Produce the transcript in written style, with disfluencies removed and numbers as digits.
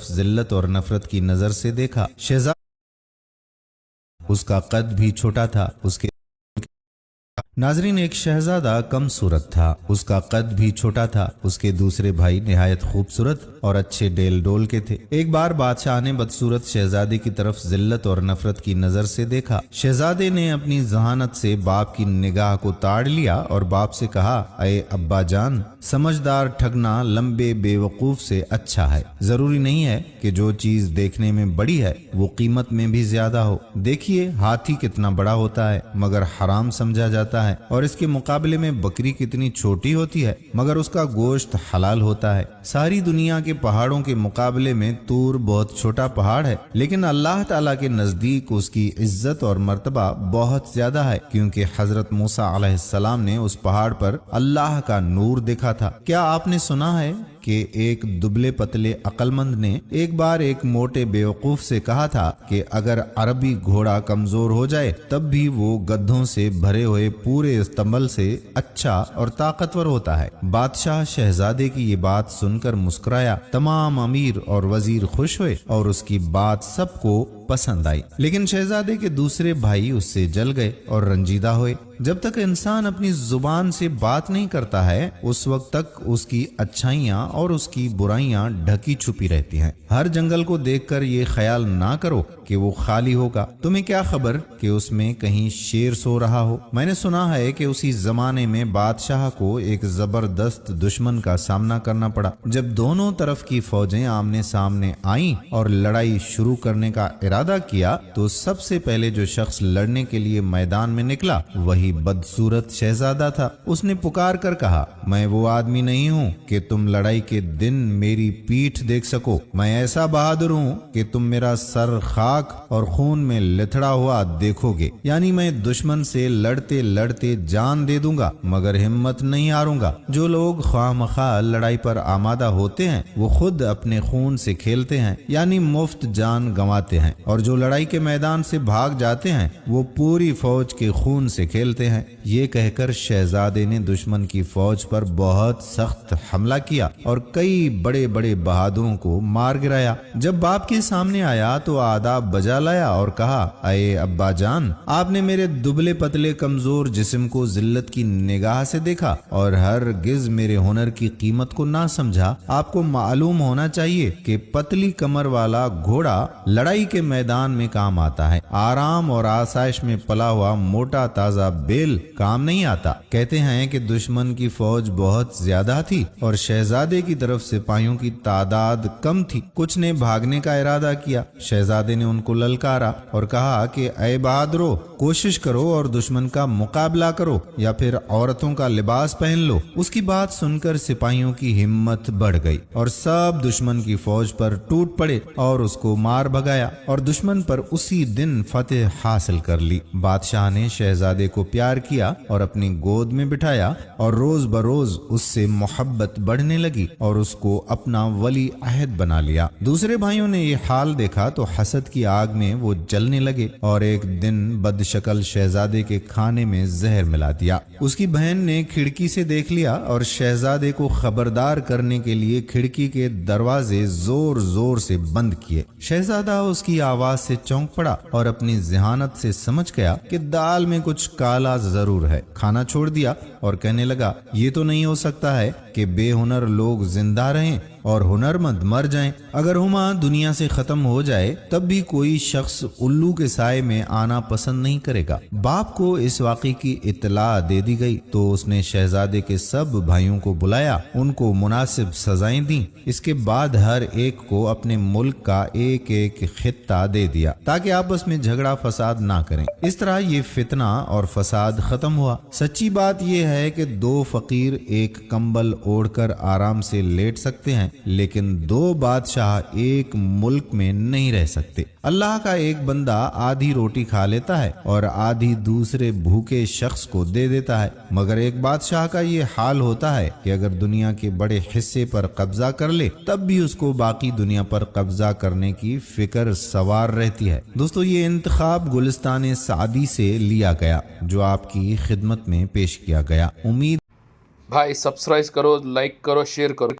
ذلت اور نفرت کی نظر سے دیکھا۔ شہزادہ اس کا قد بھی چھوٹا تھا، اس کے ناظرین ایک شہزادہ کم صورت تھا، اس کا قد بھی چھوٹا تھا، اس کے دوسرے بھائی نہایت خوبصورت اور اچھے ڈیل ڈول کے تھے۔ ایک بار بادشاہ نے بدصورت شہزادے کی طرف ذلت اور نفرت کی نظر سے دیکھا۔ شہزادے نے اپنی ذہانت سے باپ کی نگاہ کو تاڑ لیا اور باپ سے کہا، اے ابا جان، سمجھدار ٹھگنا لمبے بے وقوف سے اچھا ہے۔ ضروری نہیں ہے کہ جو چیز دیکھنے میں بڑی ہے وہ قیمت میں بھی زیادہ ہو۔ دیکھیے ہاتھی کتنا بڑا ہوتا ہے مگر حرام سمجھا جاتا ہے، اور اس کے مقابلے میں بکری کتنی چھوٹی ہوتی ہے مگر اس کا گوشت حلال ہوتا ہے۔ ساری دنیا کے پہاڑوں کے مقابلے میں طور بہت چھوٹا پہاڑ ہے، لیکن اللہ تعالیٰ کے نزدیک اس کی عزت اور مرتبہ بہت زیادہ ہے، کیونکہ حضرت موسیٰ علیہ السلام نے اس پہاڑ پر اللہ کا نور دیکھا تھا۔ کیا آپ نے سنا ہے کہ ایک دبلے پتلے عقل مند نے ایک بار ایک موٹے بیوقوف سے کہا تھا کہ اگر عربی گھوڑا کمزور ہو جائے تب بھی وہ گدھوں سے بھرے ہوئے پورے استنبول سے اچھا اور طاقتور ہوتا ہے۔ بادشاہ شہزادے کی یہ بات سن کر مسکرایا۔ تمام امیر اور وزیر خوش ہوئے اور اس کی بات سب کو پسند آئی، لیکن شہزادے کے دوسرے بھائی اس سے جل گئے اور رنجیدہ ہوئے۔ جب تک انسان اپنی زبان سے بات نہیں کرتا ہے اس وقت تک اس کی اچھائیاں اور اس کی برائیاں ڈھکی چھپی رہتی ہیں۔ ہر جنگل کو دیکھ کر یہ خیال نہ کرو کہ وہ خالی ہوگا، تمہیں کیا خبر کہ اس میں کہیں شیر سو رہا ہو۔ میں نے سنا ہے کہ اسی زمانے میں بادشاہ کو ایک زبردست دشمن کا سامنا کرنا پڑا۔ جب دونوں طرف کی فوجیں آمنے سامنے آئیں اور لڑائی شروع کرنے کا ارادہ کیا تو سب سے پہلے جو شخص لڑنے کے لیے میدان میں نکلا وہی بدصورت شہزادہ تھا۔ اس نے پکار کر کہا، میں وہ آدمی نہیں ہوں کہ تم لڑائی کے دن میری پیٹھ دیکھ سکو، میں ایسا بہادر ہوں کہ تم میرا سر خاک اور خون میں لتھڑا ہوا دیکھو گے، یعنی میں دشمن سے لڑتے لڑتے جان دے دوں گا مگر ہمت نہیں ہاروں گا۔ جو لوگ خواہ مخواہ لڑائی پر آمادہ ہوتے ہیں وہ خود اپنے خون سے کھیلتے ہیں، یعنی مفت جان گنواتے ہیں، اور جو لڑائی کے میدان سے بھاگ جاتے ہیں وہ پوری فوج کے خون سے کھیلتے ہیں۔ یہ کہہ کر شہزادے نے دشمن کی فوج پر بہت سخت حملہ کیا اور کئی بڑے بڑے بہادروں کو مار گرایا۔ جب باپ کے سامنے آیا تو آداب بجا لایا اور کہا، اے ابا جان، آپ نے میرے دبلے پتلے کمزور جسم کو ذلت کی نگاہ سے دیکھا اور ہرگز میرے ہنر کی قیمت کو نہ سمجھا۔ آپ کو معلوم ہونا چاہیے کہ پتلی کمر والا گھوڑا لڑائی کے میدان میں کام آتا ہے، آرام اور آسائش میں پلا ہوا موٹا تازہ بیل کام نہیں آتا۔ کہتے ہیں کہ دشمن کی فوج بہت زیادہ تھی اور شہزادے کی طرف سپاہیوں کی تعداد کم تھی۔ کچھ نے بھاگنے کا ارادہ کیا۔ شہزادے نے ان کو للکارا اور کہا کہ اے بہادرو، کوشش کرو اور دشمن کا مقابلہ کرو یا پھر عورتوں کا لباس پہن لو۔ اس کی بات سن کر سپاہیوں کی ہمت بڑھ گئی اور سب دشمن کی فوج پر ٹوٹ پڑے اور اس کو مار بھگایا اور دشمن پر اسی دن فتح حاصل کر لی۔ بادشاہ نے شہزادے کو پیار کیا اور اپنی گود میں بٹھایا اور روز بروز اس سے محبت بڑھنے لگی اور اس کو اپنا ولی عہد بنا لیا۔ دوسرے بھائیوں نے یہ حال دیکھا تو حسد کی آگ میں وہ جلنے لگے اور ایک دن بد شکل شہزادے کے کھانے میں زہر ملا دیا۔ اس کی بہن نے کھڑکی سے دیکھ لیا اور شہزادے کو خبردار کرنے کے لیے کھڑکی کے دروازے زور زور سے بند کیے۔ شہزادہ اس کی آواز سے چونک پڑا اور اپنی ذہانت سے سمجھ گیا کہ دال میں کچھ کالا ضرور ہے۔ کھانا چھوڑ دیا اور کہنے لگا، یہ تو نہیں ہو سکتا ہے کہ بے ہنر لوگ زندہ رہیں اور ہنرمند مر جائیں۔ اگر ہما دنیا سے ختم ہو جائے تب بھی کوئی شخص الو کے سائے میں آنا پسند نہیں کرے گا۔ باپ کو اس واقعے کی اطلاع دے دی گئی تو اس نے شہزادے کے سب بھائیوں کو بلایا، ان کو مناسب سزائیں دیں۔ اس کے بعد ہر ایک کو اپنے ملک کا ایک ایک خطہ دے دیا تاکہ آپس میں جھگڑا فساد نہ کریں۔ اس طرح یہ فتنہ اور فساد ختم ہوا۔ سچی بات یہ ہے کہ دو فقیر ایک کمبل اوڑھ کر آرام سے لیٹ سکتے ہیں لیکن دو بادشاہ ایک ملک میں نہیں رہ سکتے۔ اللہ کا ایک بندہ آدھی روٹی کھا لیتا ہے اور آدھی دوسرے بھوکے شخص کو دے دیتا ہے، مگر ایک بادشاہ کا یہ حال ہوتا ہے کہ اگر دنیا کے بڑے حصے پر قبضہ کر لے تب بھی اس کو باقی دنیا پر قبضہ کرنے کی فکر سوار رہتی ہے۔ دوستو، یہ انتخاب گلستان سعدی سے لیا گیا جو آپ کی خدمت میں پیش کیا گیا۔ امید بھائی سبسکرائب کرو، لائک کرو، شیئر کرو۔